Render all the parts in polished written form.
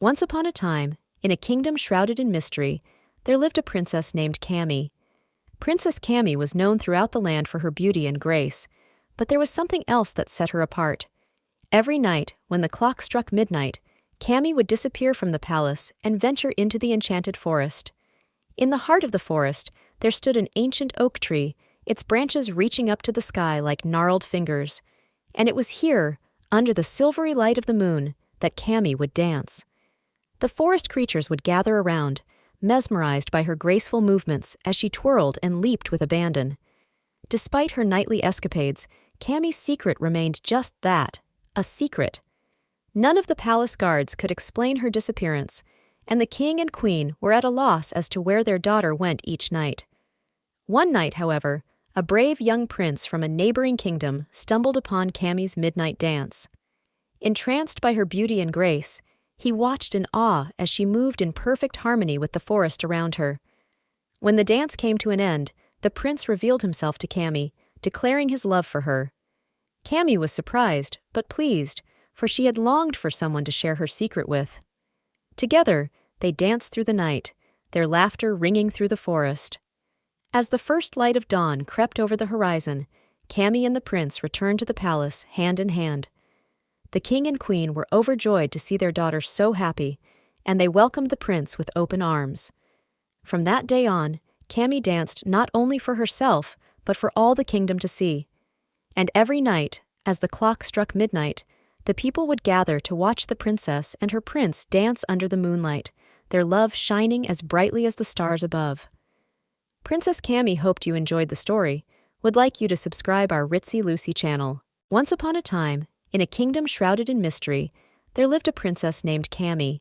Once upon a time, in a kingdom shrouded in mystery, there lived a princess named Cami. Princess Cami was known throughout the land for her beauty and grace, but there was something else that set her apart. Every night, when the clock struck midnight, Cami would disappear from the palace and venture into the enchanted forest. In the heart of the forest, there stood an ancient oak tree, its branches reaching up to the sky like gnarled fingers. And it was here, under the silvery light of the moon, that Cami would dance. The forest creatures would gather around, mesmerized by her graceful movements as she twirled and leaped with abandon. Despite her nightly escapades, Cami's secret remained just that, a secret. None of the palace guards could explain her disappearance, and the king and queen were at a loss as to where their daughter went each night. One night, however, a brave young prince from a neighboring kingdom stumbled upon Cami's midnight dance. Entranced by her beauty and grace, he watched in awe as she moved in perfect harmony with the forest around her. When the dance came to an end, the prince revealed himself to Cami, declaring his love for her. Cami was surprised, but pleased, for she had longed for someone to share her secret with. Together, they danced through the night, their laughter ringing through the forest. As the first light of dawn crept over the horizon, Cami and the prince returned to the palace hand in hand. The king and queen were overjoyed to see their daughter so happy, and they welcomed the prince with open arms. From that day on, Cami danced not only for herself, but for all the kingdom to see. And every night, as the clock struck midnight, the people would gather to watch the princess and her prince dance under the moonlight, their love shining as brightly as the stars above. Princess Cami hoped you enjoyed the story, would like you to subscribe our Ritzy Lucy channel. Once upon a time, in a kingdom shrouded in mystery, there lived a princess named Cami.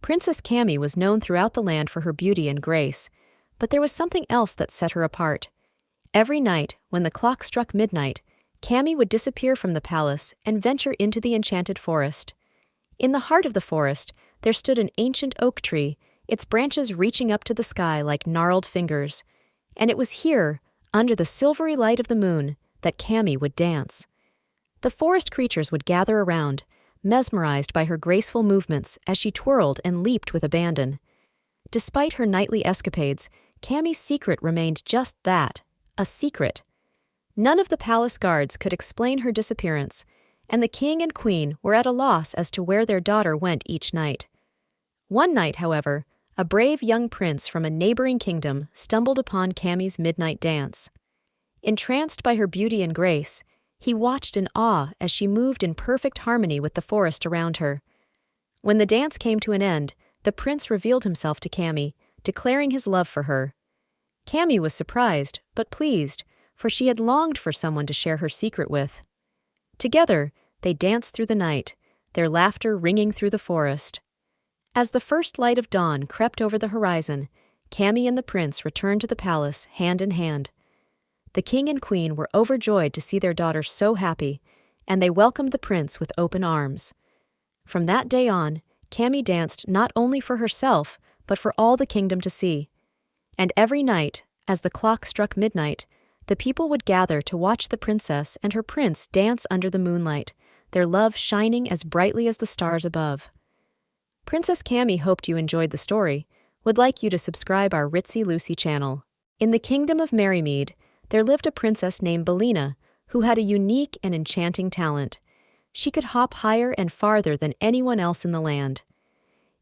Princess Cami was known throughout the land for her beauty and grace, but there was something else that set her apart. Every night, when the clock struck midnight, Cami would disappear from the palace and venture into the enchanted forest. In the heart of the forest, there stood an ancient oak tree, its branches reaching up to the sky like gnarled fingers. And it was here, under the silvery light of the moon, that Cami would dance. The forest creatures would gather around, mesmerized by her graceful movements as she twirled and leaped with abandon. Despite her nightly escapades, Cami's secret remained just that, a secret. None of the palace guards could explain her disappearance, and the king and queen were at a loss as to where their daughter went each night. One night, however, a brave young prince from a neighboring kingdom stumbled upon Cami's midnight dance. Entranced by her beauty and grace, he watched in awe as she moved in perfect harmony with the forest around her. When the dance came to an end, the prince revealed himself to Cami, declaring his love for her. Cami was surprised, but pleased, for she had longed for someone to share her secret with. Together, they danced through the night, their laughter ringing through the forest. As the first light of dawn crept over the horizon, Cami and the prince returned to the palace hand in hand. The king and queen were overjoyed to see their daughter so happy, and they welcomed the prince with open arms. From that day on, Cami danced not only for herself, but for all the kingdom to see. And every night, as the clock struck midnight, the people would gather to watch the princess and her prince dance under the moonlight, their love shining as brightly as the stars above. Princess Cami hoped you enjoyed the story, would like you to subscribe our Ritzy Lucy channel. In the kingdom of Merrymead, there lived a princess named Bellina, who had a unique and enchanting talent. She could hop higher and farther than anyone else in the land.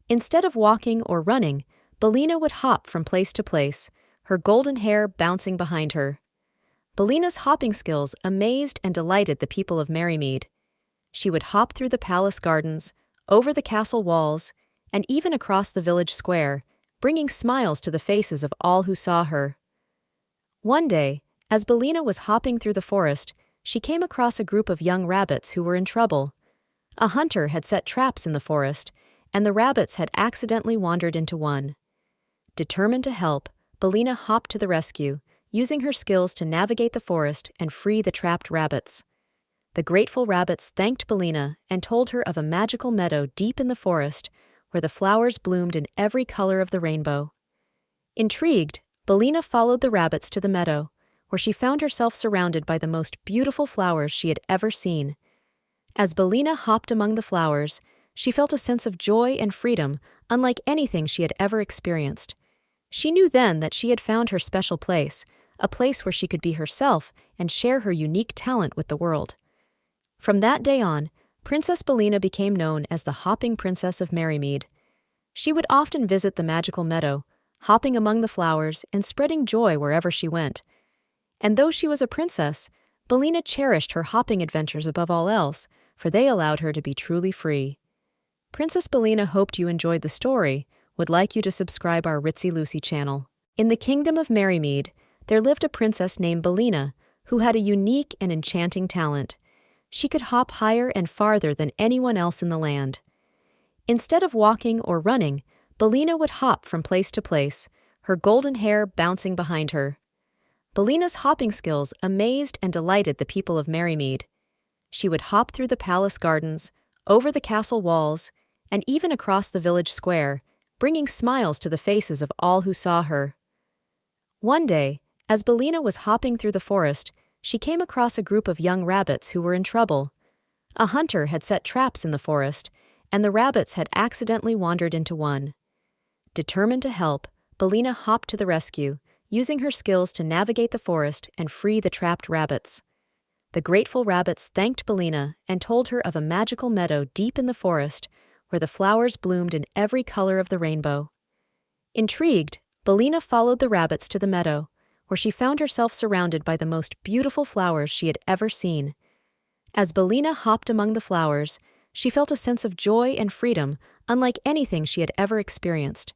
Instead of walking or running, Bellina would hop from place to place, her golden hair bouncing behind her. Bellina's hopping skills amazed and delighted the people of Merrymead. She would hop through the palace gardens, over the castle walls, and even across the village square, bringing smiles to the faces of all who saw her. One day, as Bellina was hopping through the forest, she came across a group of young rabbits who were in trouble. A hunter had set traps in the forest, and the rabbits had accidentally wandered into one. Determined to help, Bellina hopped to the rescue, using her skills to navigate the forest and free the trapped rabbits. The grateful rabbits thanked Bellina and told her of a magical meadow deep in the forest where the flowers bloomed in every color of the rainbow. Intrigued, Bellina followed the rabbits to the meadow, where she found herself surrounded by the most beautiful flowers she had ever seen. As Bellina hopped among the flowers, she felt a sense of joy and freedom unlike anything she had ever experienced. She knew then that she had found her special place, a place where she could be herself and share her unique talent with the world. From that day on, Princess Billina became known as the Hopping Princess of Merrymead. She would often visit the magical meadow, hopping among the flowers and spreading joy wherever she went. And though she was a princess, Billina cherished her hopping adventures above all else, for they allowed her to be truly free. Princess Billina hoped you enjoyed the story, would like you to subscribe our Ritzy Lucy channel. In the kingdom of Merrymead, there lived a princess named Billina who had a unique and enchanting talent. She could hop higher and farther than anyone else in the land. Instead of walking or running, Billina would hop from place to place, her golden hair bouncing behind her. Billina's hopping skills amazed and delighted the people of Merrymead. She would hop through the palace gardens, over the castle walls, and even across the village square, bringing smiles to the faces of all who saw her. One day, as Billina was hopping through the forest, she came across a group of young rabbits who were in trouble. A hunter had set traps in the forest, and the rabbits had accidentally wandered into one. Determined to help, Billina hopped to the rescue, using her skills to navigate the forest and free the trapped rabbits. The grateful rabbits thanked Billina and told her of a magical meadow deep in the forest where the flowers bloomed in every color of the rainbow. Intrigued, Billina followed the rabbits to the meadow, where she found herself surrounded by the most beautiful flowers she had ever seen. As Billina hopped among the flowers, she felt a sense of joy and freedom unlike anything she had ever experienced.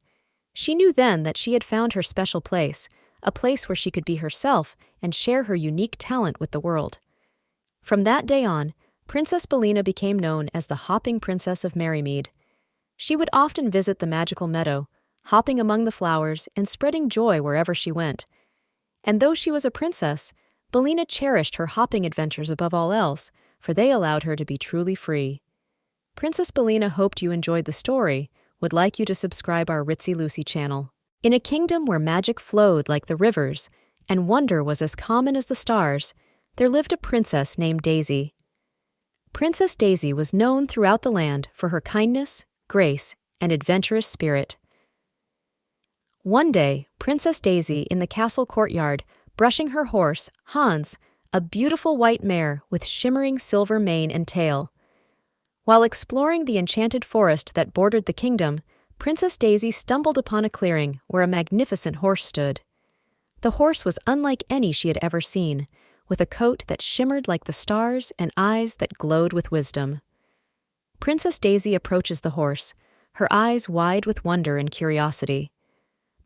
She knew then that she had found her special place, a place where she could be herself and share her unique talent with the world. From that day on, Princess Billina became known as the Hopping Princess of Merrymead. She would often visit the magical meadow, hopping among the flowers and spreading joy wherever she went. And though she was a princess, Billina cherished her hopping adventures above all else, for they allowed her to be truly free. Princess Billina hoped you enjoyed the story, would like you to subscribe our Ritzy Lucy channel. In a kingdom where magic flowed like the rivers, and wonder was as common as the stars, there lived a princess named Daisy. Princess Daisy was known throughout the land for her kindness, grace, and adventurous spirit. One day, Princess Daisy in the castle courtyard, brushing her horse, Hans, a beautiful white mare with shimmering silver mane and tail. While exploring the enchanted forest that bordered the kingdom, Princess Daisy stumbled upon a clearing where a magnificent horse stood. The horse was unlike any she had ever seen, with a coat that shimmered like the stars and eyes that glowed with wisdom. Princess Daisy approaches the horse, her eyes wide with wonder and curiosity.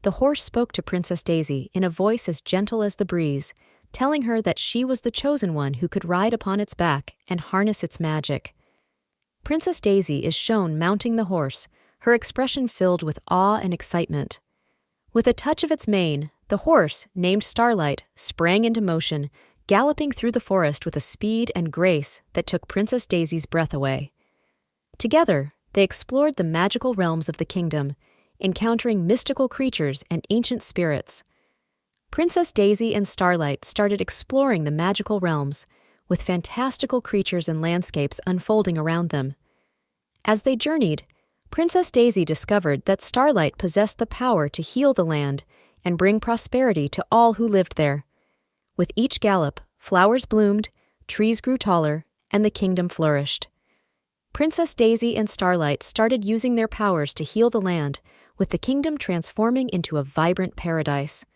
The horse spoke to Princess Daisy in a voice as gentle as the breeze, telling her that she was the chosen one who could ride upon its back and harness its magic. Princess Daisy is shown mounting the horse, her expression filled with awe and excitement. With a touch of its mane, the horse, named Starlight, sprang into motion, galloping through the forest with a speed and grace that took Princess Daisy's breath away. Together, they explored the magical realms of the kingdom, encountering mystical creatures and ancient spirits. Princess Daisy and Starlight started exploring the magical realms, with fantastical creatures and landscapes unfolding around them. As they journeyed, Princess Daisy discovered that Starlight possessed the power to heal the land and bring prosperity to all who lived there. With each gallop, flowers bloomed, trees grew taller, and the kingdom flourished. Princess Daisy and Starlight started using their powers to heal the land, with the kingdom transforming into a vibrant paradise.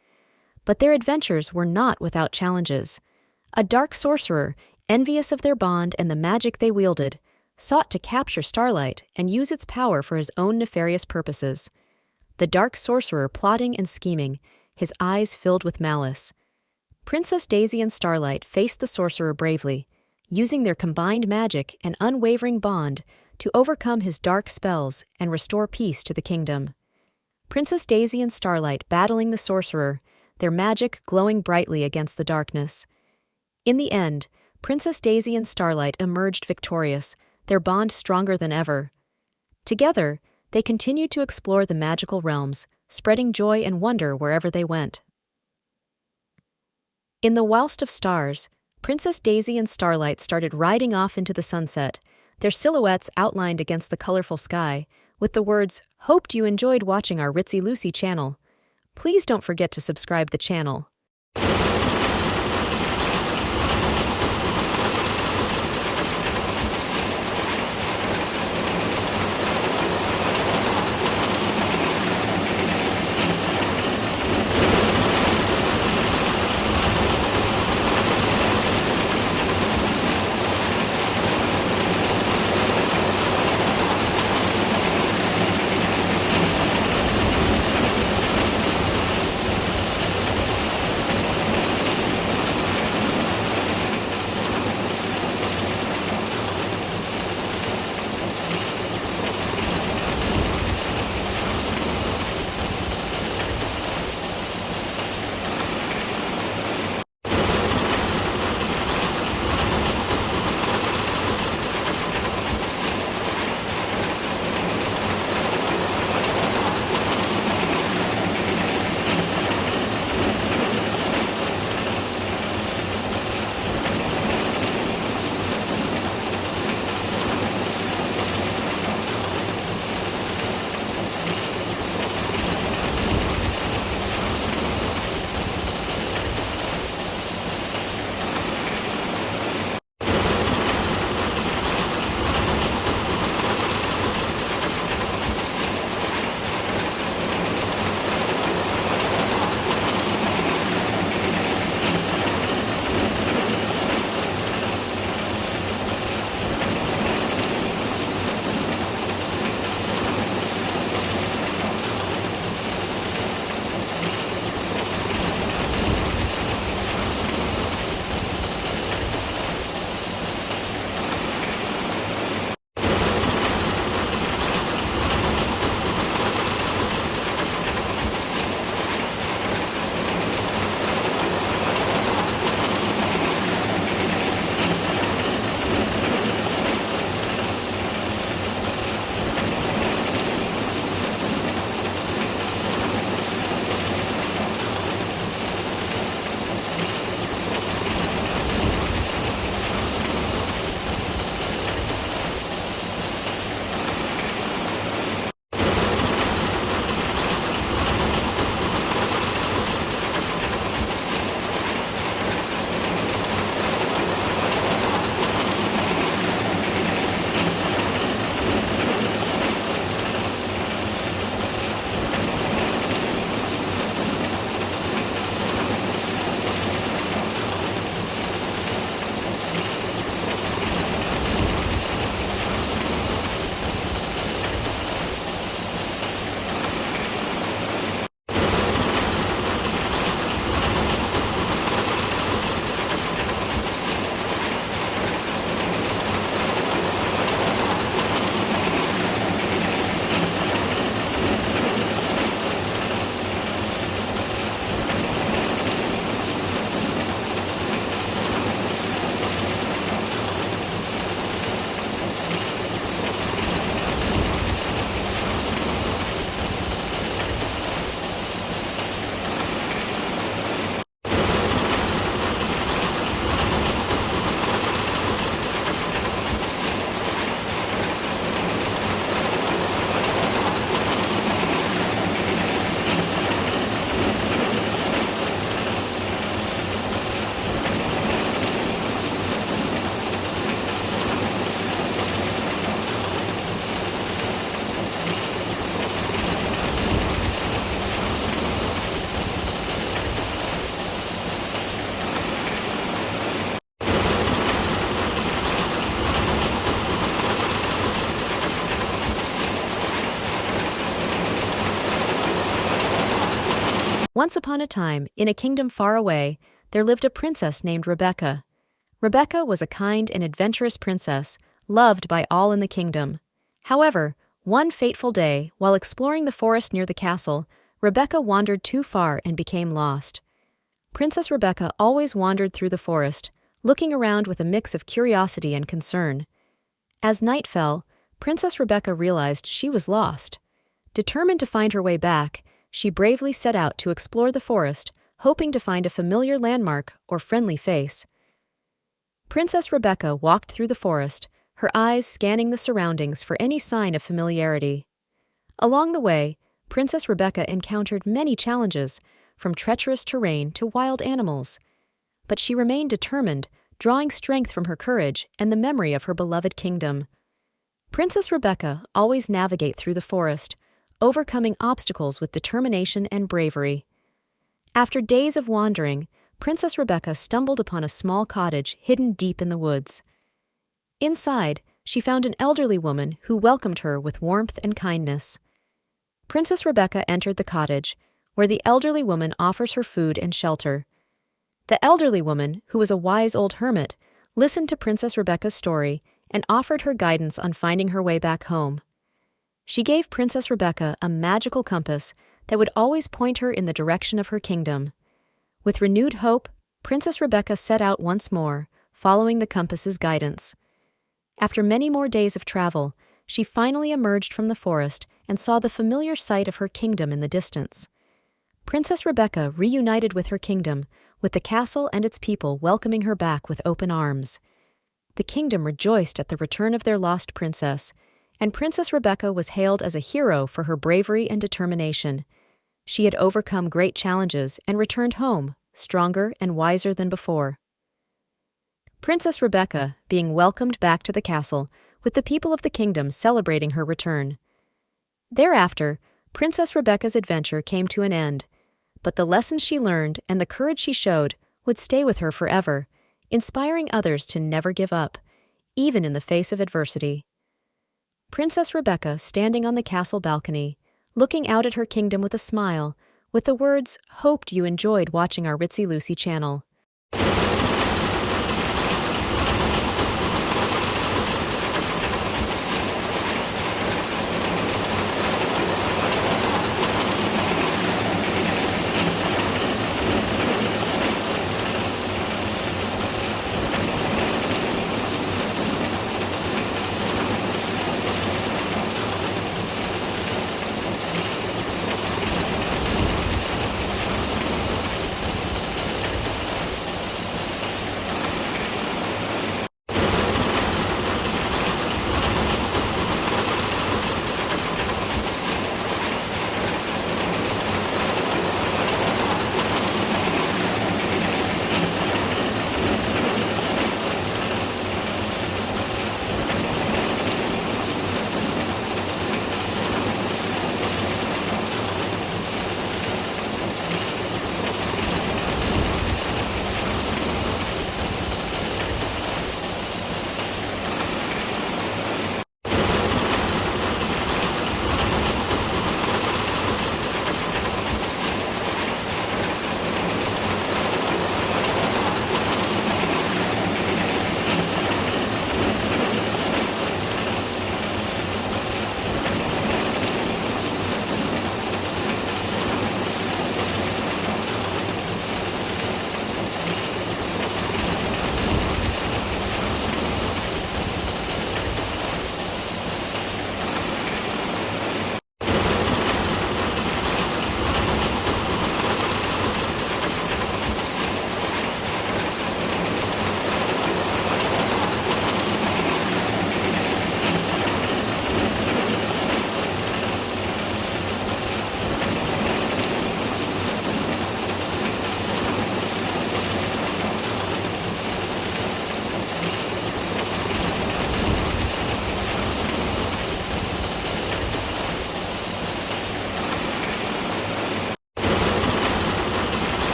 But their adventures were not without challenges. A dark sorcerer, envious of their bond and the magic they wielded, sought to capture Starlight and use its power for his own nefarious purposes. The dark sorcerer plotting and scheming, his eyes filled with malice. Princess Daisy and Starlight faced the sorcerer bravely, using their combined magic and unwavering bond to overcome his dark spells and restore peace to the kingdom. Princess Daisy and Starlight battling the sorcerer, their magic glowing brightly against the darkness. In the end, Princess Daisy and Starlight emerged victorious, their bond stronger than ever. Together, they continued to explore the magical realms, spreading joy and wonder wherever they went. In the whilst of stars, Princess Daisy and Starlight started riding off into the sunset, their silhouettes outlined against the colorful sky, with the words, "Hoped you enjoyed watching our Ritzy Lucy channel. Please don't forget to subscribe the channel." Once upon a time, in a kingdom far away, there lived a princess named Rebecca. Rebecca was a kind and adventurous princess, loved by all in the kingdom. However, one fateful day, while exploring the forest near the castle, Rebecca wandered too far and became lost. Princess Rebecca always wandered through the forest, looking around with a mix of curiosity and concern. As night fell, Princess Rebecca realized she was lost. Determined to find her way back, she bravely set out to explore the forest, hoping to find a familiar landmark or friendly face. Princess Rebecca walked through the forest, her eyes scanning the surroundings for any sign of familiarity. Along the way, Princess Rebecca encountered many challenges, from treacherous terrain to wild animals. But she remained determined, drawing strength from her courage and the memory of her beloved kingdom. Princess Rebecca always navigated through the forest, overcoming obstacles with determination and bravery. After days of wandering, Princess Rebecca stumbled upon a small cottage hidden deep in the woods. Inside, she found an elderly woman who welcomed her with warmth and kindness. Princess Rebecca entered the cottage, where the elderly woman offers her food and shelter. The elderly woman, who was a wise old hermit, listened to Princess Rebecca's story and offered her guidance on finding her way back home. She gave Princess Rebecca a magical compass that would always point her in the direction of her kingdom. With renewed hope, Princess Rebecca set out once more, following the compass's guidance. After many more days of travel, she finally emerged from the forest and saw the familiar sight of her kingdom in the distance. Princess Rebecca reunited with her kingdom, with the castle and its people welcoming her back with open arms. The kingdom rejoiced at the return of their lost princess, and Princess Rebecca was hailed as a hero for her bravery and determination. She had overcome great challenges and returned home, stronger and wiser than before. Princess Rebecca being welcomed back to the castle, with the people of the kingdom celebrating her return. Thereafter, Princess Rebecca's adventure came to an end, but the lessons she learned and the courage she showed would stay with her forever, inspiring others to never give up, even in the face of adversity. Princess Rebecca standing on the castle balcony, looking out at her kingdom with a smile, with the words, "Hoped you enjoyed watching our Ritzy Lucy channel."